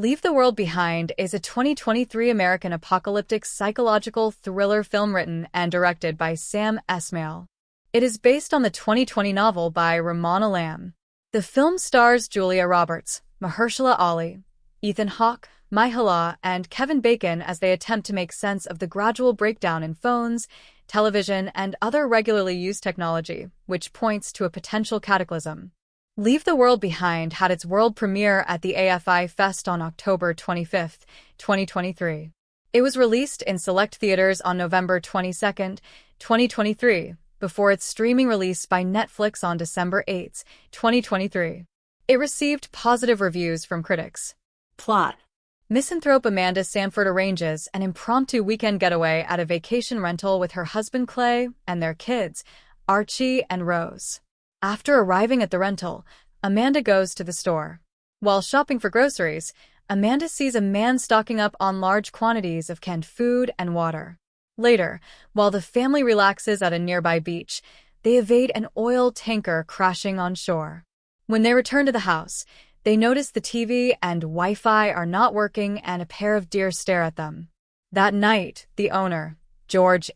Leave the World Behind is a 2023 American apocalyptic psychological thriller film written and directed by Sam Esmail. It is based on the 2020 novel by Ramona Lamb. The film stars Julia Roberts, Mahershala Ali, Ethan Hawke, Myha'la, and Kevin Bacon as they attempt to make sense of the gradual breakdown in phones, television, and other regularly used technology, which points to a potential cataclysm. Leave the World Behind had its world premiere at the AFI Fest on October 25, 2023. It was released in select theaters on November 22, 2023, before its streaming release by Netflix on December 8, 2023. It received positive reviews from critics. Plot. Misanthrope Amanda Sanford arranges an impromptu weekend getaway at a vacation rental with her husband Clay and their kids, Archie and Rose. After arriving at the rental, Amanda goes to the store. While shopping for groceries, Amanda sees a man stocking up on large quantities of canned food and water. Later, while the family relaxes at a nearby beach, they evade an oil tanker crashing on shore. When they return to the house, they notice the TV and Wi-Fi are not working and a pair of deer stare at them. That night, the owner, George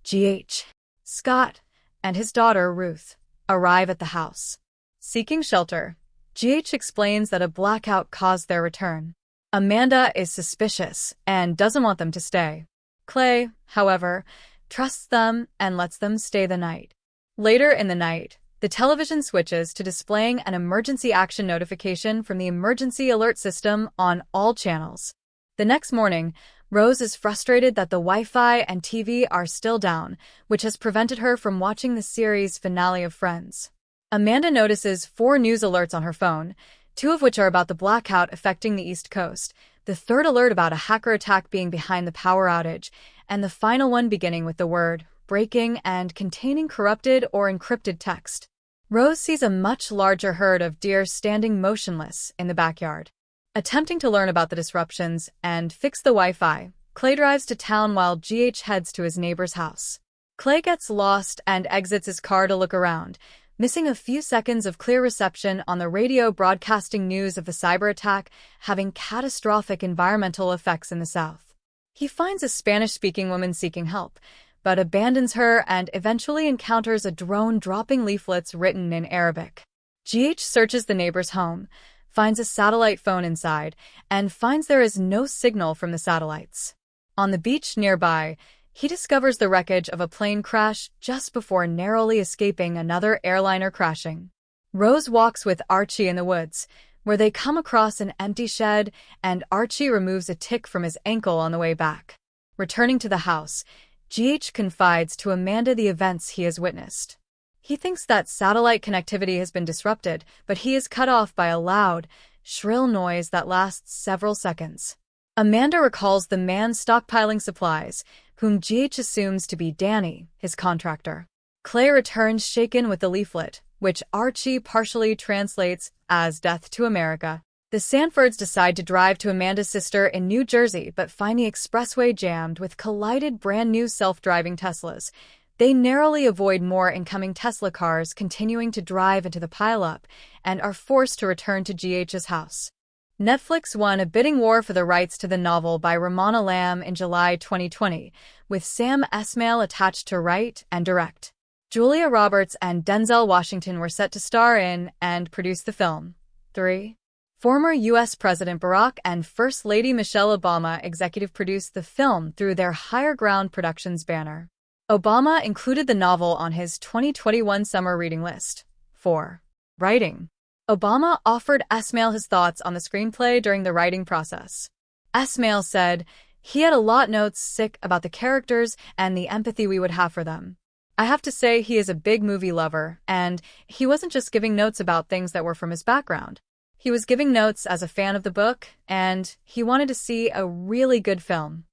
G.H. Scott, and his daughter, Ruth, arrive at the house. Seeking shelter, G.H. explains that a blackout caused their return. Amanda is suspicious and doesn't want them to stay. Clay, however, trusts them and lets them stay the night. Later in the night, the television switches to displaying an emergency action notification from the emergency alert system on all channels. The next morning, Rose is frustrated that the Wi-Fi and TV are still down, which has prevented her from watching the series finale of Friends. Amanda notices 4 news alerts on her phone, 2 of which are about the blackout affecting the East Coast, the third alert about a hacker attack being behind the power outage, and the final one beginning with the word breaking and containing corrupted or encrypted text. Rose sees a much larger herd of deer standing motionless in the backyard. Attempting to learn about the disruptions and fix the Wi-Fi, Clay drives to town while GH heads to his neighbor's house. Clay gets lost and exits his car to look around, missing a few seconds of clear reception on the radio broadcasting news of the cyber attack having catastrophic environmental effects in the South. He finds a Spanish-speaking woman seeking help, but abandons her and eventually encounters a drone dropping leaflets written in Arabic. GH searches the neighbor's home, finds a satellite phone inside, and finds there is no signal from the satellites. On the beach nearby, he discovers the wreckage of a plane crash just before narrowly escaping another airliner crashing. Rose walks with Archie in the woods, where they come across an empty shed, and Archie removes a tick from his ankle on the way back. Returning to the house, GH confides to Amanda the events he has witnessed. He thinks that satellite connectivity has been disrupted, but he is cut off by a loud, shrill noise that lasts several seconds. Amanda recalls the man stockpiling supplies, whom GH assumes to be Danny, his contractor. Clay returns shaken with the leaflet, which Archie partially translates as Death to America. The Sanfords decide to drive to Amanda's sister in New Jersey but find the expressway jammed with collided brand-new self-driving Teslas. They narrowly avoid more incoming Tesla cars continuing to drive into the pileup and are forced to return to GH's house. Netflix won a bidding war for the rights to the novel by Ramona Lamb in July 2020, with Sam Esmail attached to write and direct. Julia Roberts and Denzel Washington were set to star in and produce the film. 3. Former U.S. President Barack and First Lady Michelle Obama executive produced the film through their Higher Ground Productions banner. Obama included the novel on his 2021 summer reading list. 4. Writing. Obama offered Esmail his thoughts on the screenplay during the writing process. Esmail said, "He had a lot notes sick about the characters and the empathy we would have for them. I have to say he is a big movie lover, and he wasn't just giving notes about things that were from his background. He was giving notes as a fan of the book, and he wanted to see a really good film."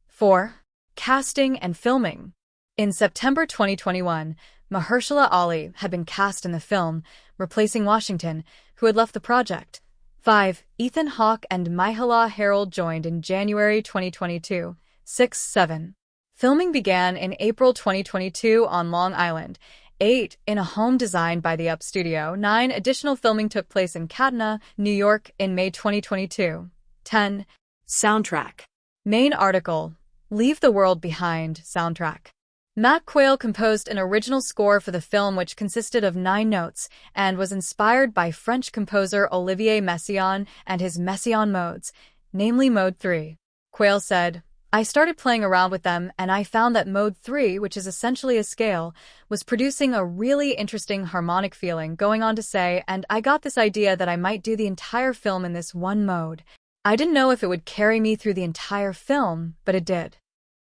4. Casting and filming. In September 2021, Mahershala Ali had been cast in the film, replacing Washington, who had left the project. 5. Ethan Hawke and Myha'la Harold joined in January 2022. 6. 7. Filming began in April 2022 on Long Island. 8. In a home designed by the Up Studio. 9. Additional filming took place in Catna, New York in May 2022. 10. Soundtrack. Main article: Leave the World Behind soundtrack. Matt Quayle composed an original score for the film which consisted of 9 notes and was inspired by French composer Olivier Messiaen and his Messiaen modes, namely Mode 3. Quayle said, "I started playing around with them and I found that Mode 3, which is essentially a scale, was producing a really interesting harmonic feeling," going on to say, "and I got this idea that I might do the entire film in this one mode. I didn't know if it would carry me through the entire film, but it did."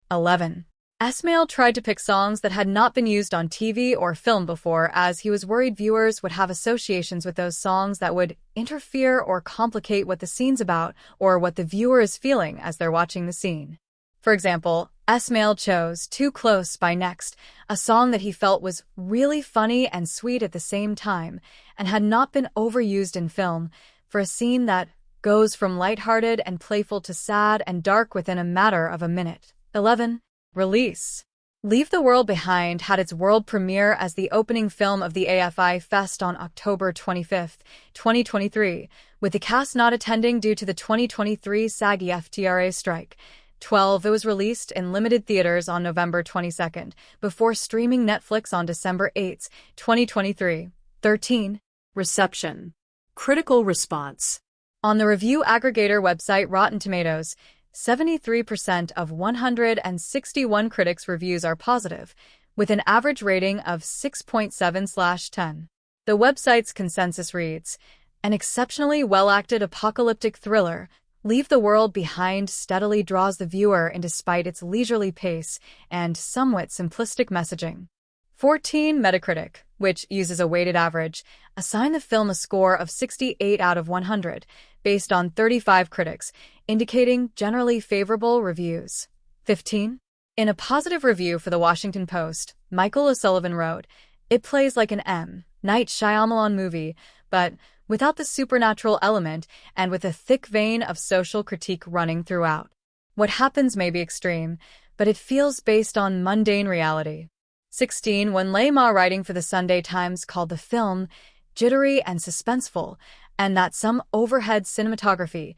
11. Esmail tried to pick songs that had not been used on TV or film before, as he was worried viewers would have associations with those songs that would interfere or complicate what the scene's about or what the viewer is feeling as they're watching the scene. For example, Esmail chose Too Close by Next, a song that he felt was really funny and sweet at the same time and had not been overused in film, for a scene that goes from lighthearted and playful to sad and dark within a matter of a minute. 11. Release. Leave the World Behind had its world premiere as the opening film of the AFI Fest on October 25, 2023, with the cast not attending due to the 2023 SAG-AFTRA strike. 12. It was released in limited theaters on November 22nd, before streaming Netflix on December 8, 2023. 13. Reception. Critical response. On the review aggregator website Rotten Tomatoes, 73% of 161 critics' reviews are positive, with an average rating of 6.7/10. The website's consensus reads, "An exceptionally well-acted apocalyptic thriller, Leave the World Behind steadily draws the viewer in despite its leisurely pace and somewhat simplistic messaging." 14. Metacritic, which uses a weighted average, assigned the film a score of 68 out of 100, based on 35 critics, indicating generally favorable reviews. 15. In a positive review for The Washington Post, Michael O'Sullivan wrote, "It plays like an M. Night Shyamalan movie, but without the supernatural element and with a thick vein of social critique running throughout. What happens may be extreme, but it feels based on mundane reality." 16. When Lei Ma, writing for the Sunday Times, called the film jittery and suspenseful, and that some overhead cinematography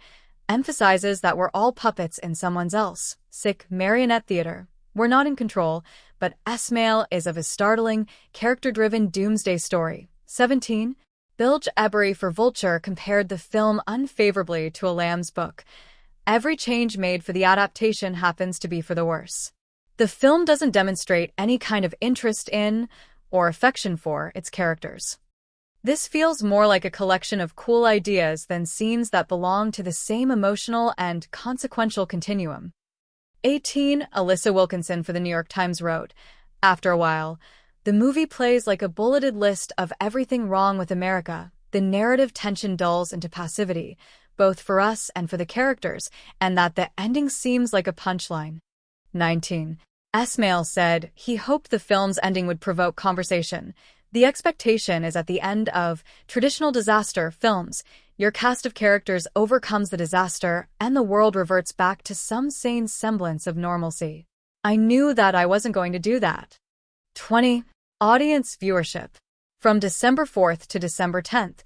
emphasizes that we're all puppets in someone else's sick marionette theater. We're not in control, but Esmail is of a startling, character-driven doomsday story. 17. Bilge Ebbery for Vulture compared the film unfavorably to a Lamb's book. "Every change made for the adaptation happens to be for the worse. The film doesn't demonstrate any kind of interest in or affection for its characters. This feels more like a collection of cool ideas than scenes that belong to the same emotional and consequential continuum." 18. Alyssa Wilkinson for the New York Times wrote, "After a while, the movie plays like a bulleted list of everything wrong with America. The narrative tension dulls into passivity, both for us and for the characters, and that the ending seems like a punchline." 19. Esmail said he hoped the film's ending would provoke conversation. "The expectation is at the end of traditional disaster films, your cast of characters overcomes the disaster and the world reverts back to some sane semblance of normalcy. I knew that I wasn't going to do that." 20. Audience viewership. From December 4th to December 10th,